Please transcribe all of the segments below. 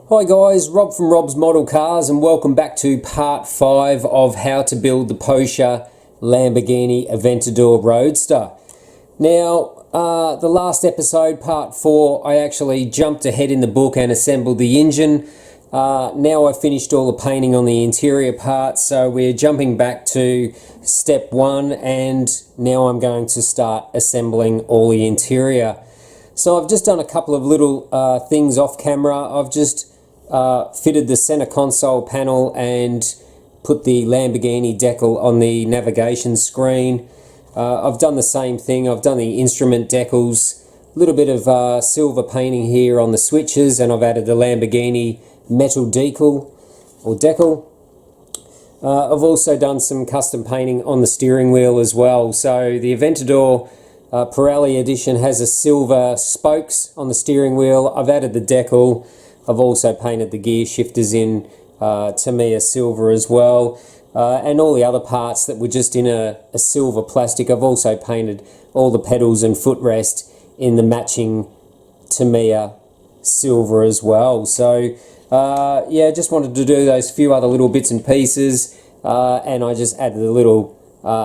Hi guys, Rob from Rob's Model Cars and welcome back to part 5 of how to build the Pocher Lamborghini Aventador Roadster. Now, the last episode, part 4, I actually jumped ahead in the book and assembled the engine. Now I've finished all the painting on the interior parts, so we're jumping back to step 1 and now I'm going to start assembling all the interior. So I've just done a couple of little things off camera. I've just fitted the center console panel and put the Lamborghini decal on the navigation screen. I've done the same thing. I've done the instrument decals, a little bit of silver painting here on the switches, and I've added the Lamborghini metal decal. I've also done some custom painting on the steering wheel as well. So the Aventador Pirelli edition has a silver spokes on the steering wheel. I've added the decal. I've also painted the gear shifters in Tamiya silver as well, and all the other parts that were just in a silver plastic. I've also painted all the pedals and footrest in the matching Tamiya silver as well. So yeah, just wanted to do those few other little bits and pieces, and I just added the little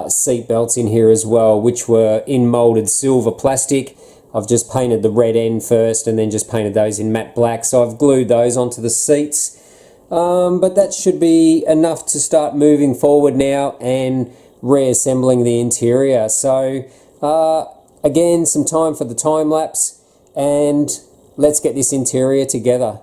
seat belts in here as well, which were in molded silver plastic. I've just painted the red end first and then just painted those in matte black, so I've glued those onto the seats. But that should be enough to start moving forward now and reassembling the interior. So again, some time for the time lapse, and let's get this interior together.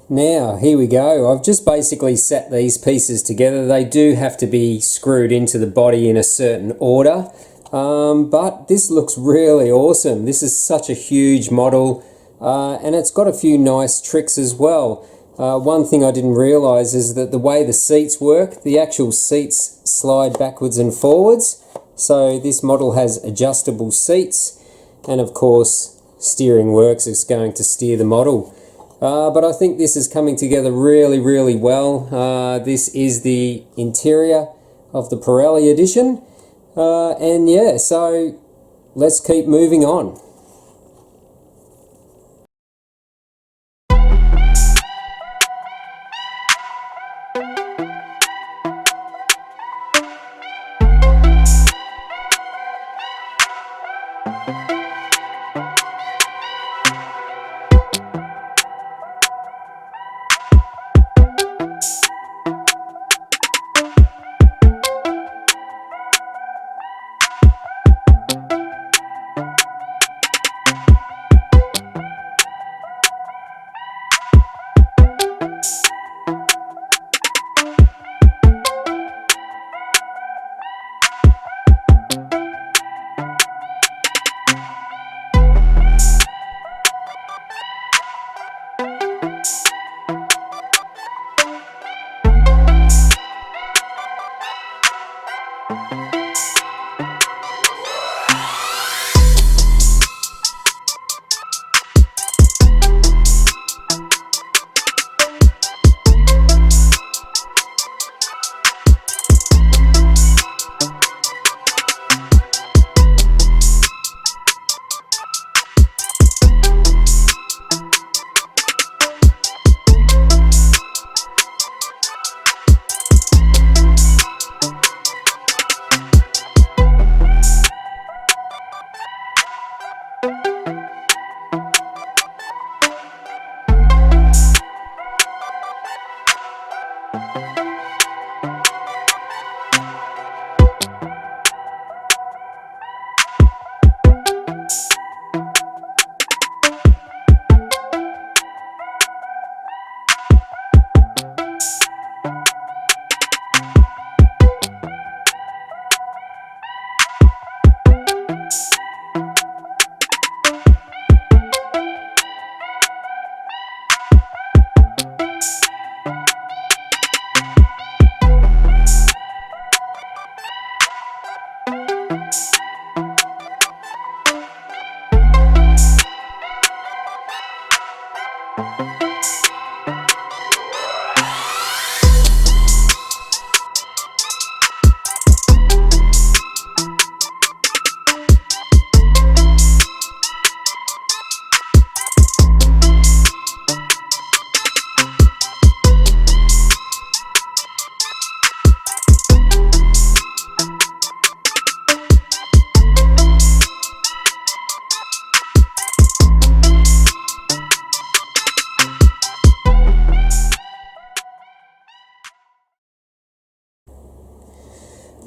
Now, here we go. I've just basically set these pieces together. They do have to be screwed into the body in a certain order, but this looks really awesome. This is such a huge model, and it's got a few nice tricks as well. One thing I didn't realize is that the way the seats work, the actual seats slide backwards and forwards. So this model has adjustable seats, and of course Steering Works is going to steer the model. But I think this is coming together really, really well. This is the interior of the Pirelli edition. And yeah, so let's keep moving on.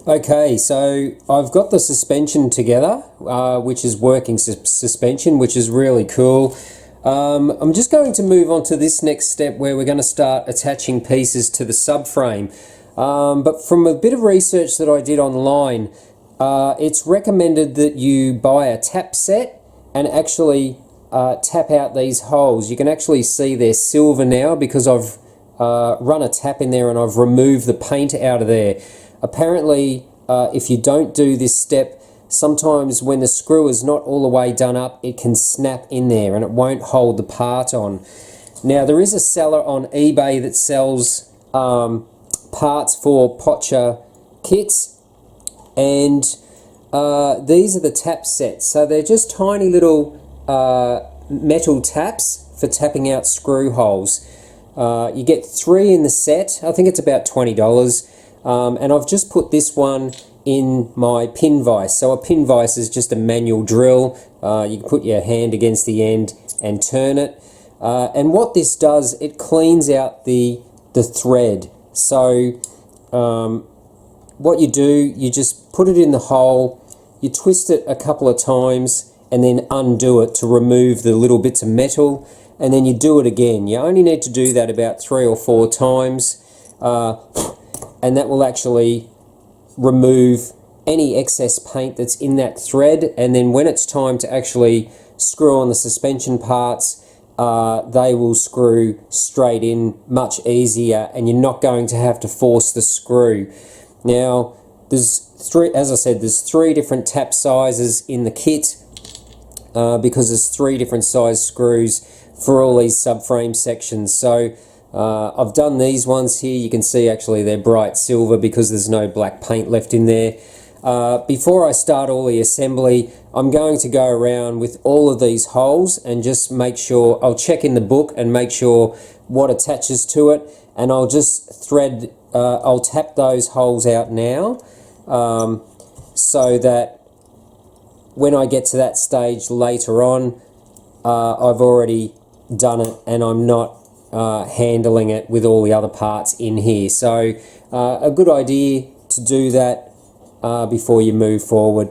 Okay, so I've got the suspension together, which is working suspension, which is really cool. I'm just going to move on to this next step where we're going to start attaching pieces to the subframe. But from a bit of research that I did online, it's recommended that you buy a tap set and actually tap out these holes. You can actually see they're silver now because I've run a tap in there and I've removed the paint out of there. Apparently, if you don't do this step, sometimes when the screw is not all the way done up, it can snap in there and it won't hold the part on. Now, there is a seller on eBay that sells parts for Pocher kits, and these are the tap sets. So they're just tiny little metal taps for tapping out screw holes. You get 3 in the set. I think it's about $20. And I've just put this one in my pin vise. So a pin vise is just a manual drill. You can put your hand against the end and turn it. And what this does, it cleans out the thread. So what you do, you just put it in the hole, you twist it a couple of times and then undo it to remove the little bits of metal. and then you do it again. You only need to do that about 3 or 4 times, and that will actually remove any excess paint that's in that thread. And then when it's time to actually screw on the suspension parts, they will screw straight in much easier, and you're not going to have to force the screw. Now, as I said, there's 3 different tap sizes in the kit, because there's 3 different size screws for all these subframe sections. So I've done these ones here. You can see actually they're bright silver because there's no black paint left in there. Before I start all the assembly, I'm going to go around with all of these holes and just make sure, I'll check in the book and make sure what attaches to it, and I'll just thread, I'll tap those holes out now, so that when I get to that stage later on, I've already done it and I'm not handling it with all the other parts in here. So a good idea to do that before you move forward.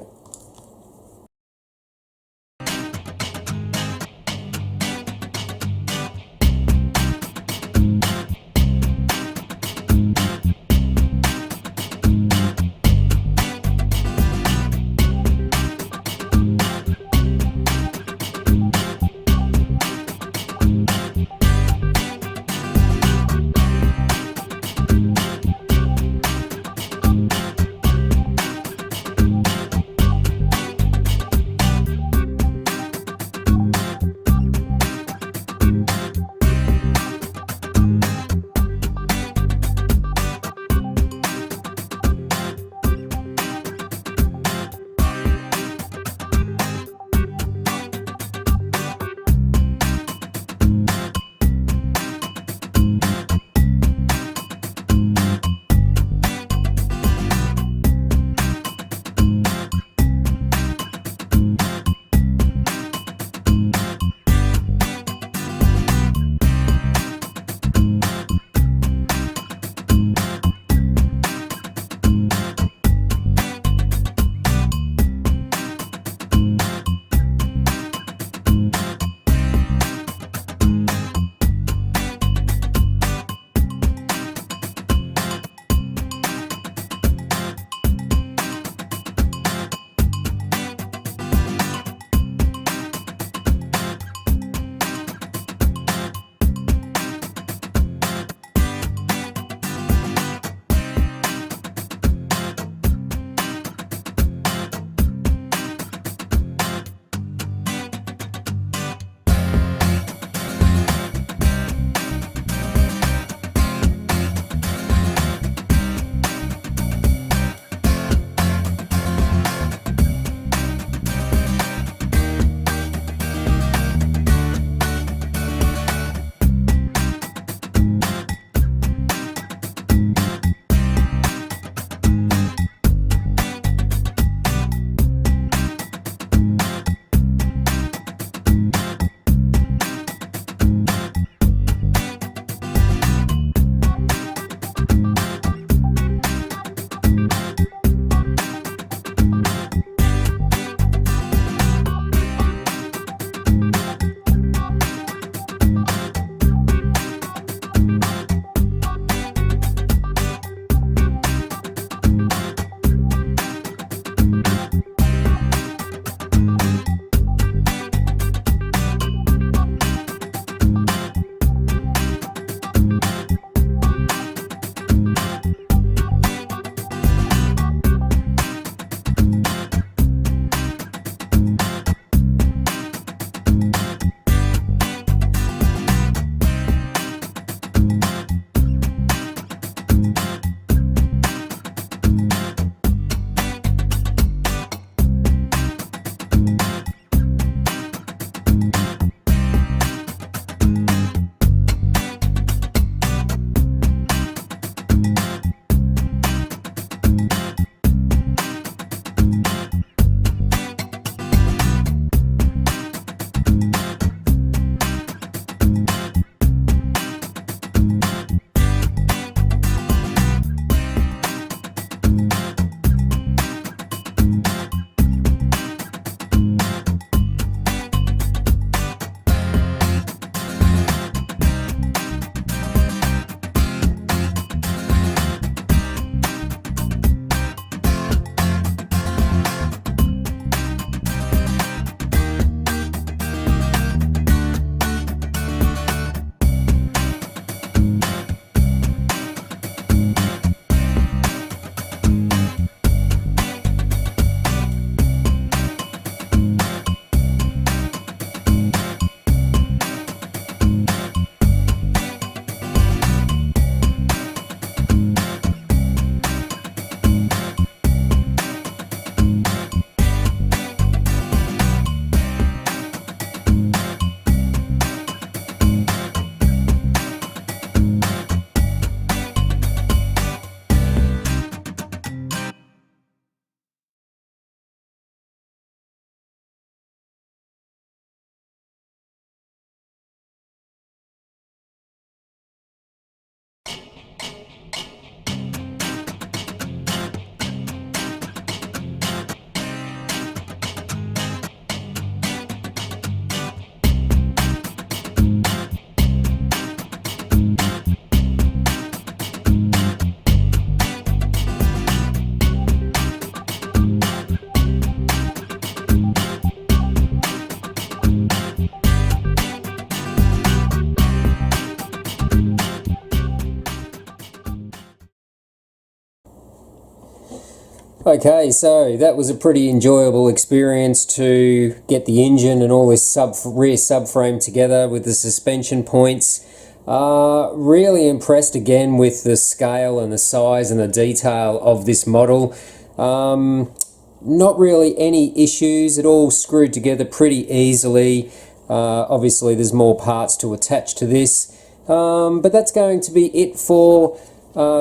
Okay, so that was a pretty enjoyable experience to get the engine and all this rear subframe together with the suspension points. Really impressed again with the scale and the size and the detail of this model. Not really any issues, it all screwed together pretty easily. Obviously there's more parts to attach to this, but that's going to be it for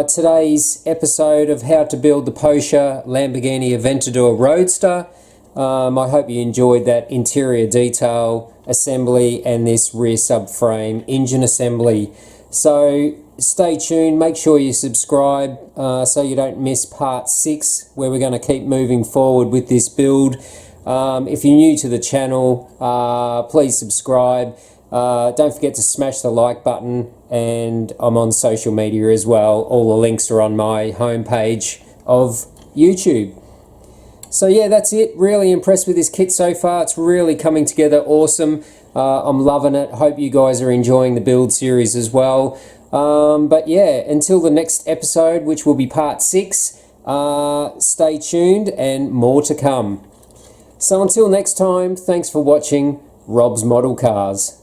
today's episode of how to build the Pocher Lamborghini Aventador Roadster. I hope you enjoyed that interior detail assembly and this rear subframe engine assembly. So stay tuned, make sure you subscribe so you don't miss part 6, where we're going to keep moving forward with this build. If you're new to the channel, please subscribe. Don't forget to smash the like button, and I'm on social media as well. All the links are on my homepage of YouTube. So yeah, that's it. Really impressed with this kit so far. It's really coming together awesome. I'm loving it. Hope you guys are enjoying the build series as well. But yeah, until the next episode, which will be part 6, stay tuned and more to come. So until next time, thanks for watching Rob's Model Cars.